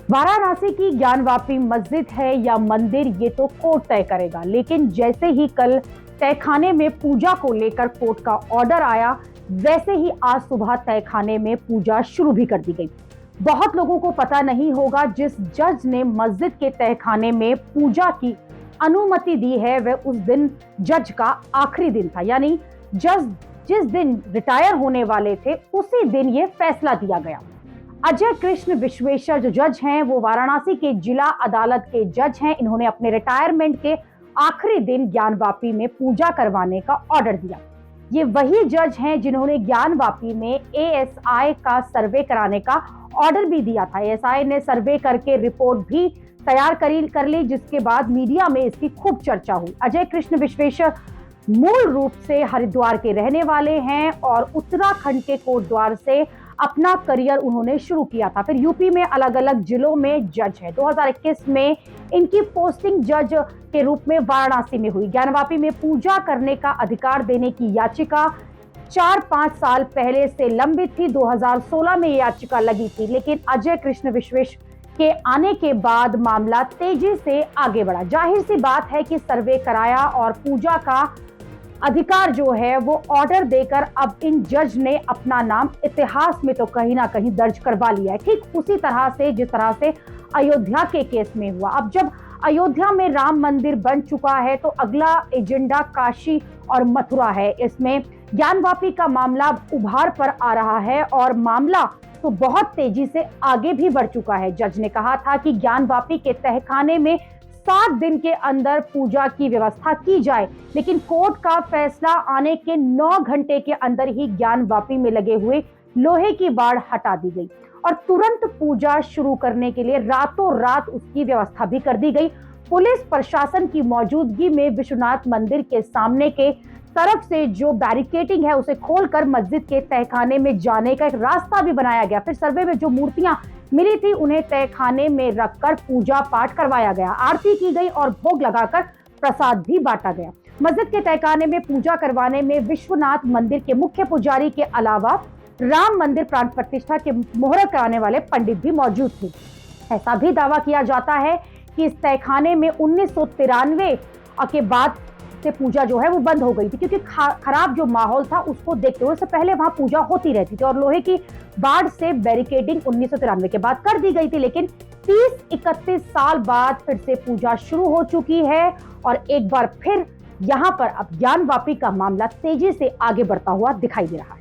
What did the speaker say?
वाराणसी की ज्ञानवापी मस्जिद है या मंदिर, ये तो कोर्ट तय करेगा। लेकिन जैसे ही कल तहखाने में पूजा को लेकर कोर्ट का ऑर्डर आया, वैसे ही आज सुबह तहखाने में पूजा शुरू भी कर दी गई। बहुत लोगों को पता नहीं होगा, जिस जज ने मस्जिद के तहखाने में पूजा की अनुमति दी है, वह उस दिन जज का आखिरी दिन था। यानी जज जिस दिन रिटायर होने वाले थे, उसी दिन ये फैसला दिया गया। अजय कृष्ण विश्वेश्वर जो जज हैं, वो वाराणसी के जिला अदालत के जज हैं। इन्होंने अपने रिटायरमेंट के आखिरी दिन ज्ञानवापी में पूजा करवाने का ऑर्डर दिया। ये वही जज हैं जिन्होंने ज्ञानवापी में एएसआई का सर्वे कराने का ऑर्डर भी दिया था। एएसआई ने सर्वे करके रिपोर्ट भी तैयार कर ली, जिसके बाद मीडिया में इसकी खूब चर्चा हुई। अजय कृष्ण विश्वेश्वर मूल रूप से हरिद्वार के रहने वाले हैं और उत्तराखंड के कोटद्वार से अपना करियर उन्होंने शुरू किया था। फिर यूपी में अलग अलग जिलों में जज है। 2021 में इनकी पोस्टिंग जज के रूप में वाराणसी में हुई। ज्ञानवापी में पूजा करने का अधिकार देने की याचिका 4-5 साल पहले से लंबित थी। 2016 में याचिका लगी थी, लेकिन अजय कृष्ण विश्वेश्वर के आने के बाद मामला तेजी से आगे बढ़ा। जाहिर सी बात है कि सर्वे कराया और पूजा का अधिकार जो है वो ऑर्डर देकर अब इन जज ने अपना नाम इतिहास में तो कहीं ना कहीं दर्ज करवा लिया है। ठीक उसी तरह से जिस तरह से अयोध्या के केस में हुआ। अब जब अयोध्या में राम मंदिर बन चुका है, तो अगला एजेंडा काशी और मथुरा है। इसमें ज्ञानवापी का मामला उभार पर आ रहा है और मामला तो बहुत तेजी से आगे भी बढ़ चुका है। जज ने कहा था कि ज्ञानवापी के तहखाने में 7 दिन के अंदर पूजा की व्यवस्था की जाए, लेकिन कोर्ट का फैसला आने के 9 घंटे के अंदर ही ज्ञानवापी में लगे हुए लोहे की बाड़ हटा दी गई और तुरंत पूजा शुरू करने के लिए रातों रात उसकी व्यवस्था भी कर दी गई। पुलिस प्रशासन की मौजूदगी में विश्वनाथ मंदिर के सामने के तरफ से जो बैरिकेडिंग है उसे खोलकर मस्जिद के तहखाने में जाने का एक रास्ता भी बनाया गया। फिर सर्वे में जो मूर्तियां मिली थी, उन्हें तहखाने में रखकर पूजा पाठ करवाया गया, आरती की गई और भोग लगाकर प्रसाद भी बांटा गया। मस्जिद के तहखाने में पूजा करवाने में विश्वनाथ मंदिर के मुख्य पुजारी के अलावा राम मंदिर प्राण प्रतिष्ठा के मुहूर्त कराने वाले पंडित भी मौजूद थे। ऐसा भी दावा किया जाता है कि इस तहखाने में 1993 के बाद से पूजा जो है वो बंद हो गई थी, क्योंकि खराब जो माहौल था उसको देखते हुए, उससे पहले वहां पूजा होती रहती थी और लोहे की बाड़ से बैरिकेडिंग 1993 के बाद कर दी गई थी। लेकिन 30-31 साल बाद फिर से पूजा शुरू हो चुकी है और एक बार फिर यहां पर अब ज्ञानवापी का मामला तेजी से आगे बढ़ता हुआ दिखाई दे रहा है।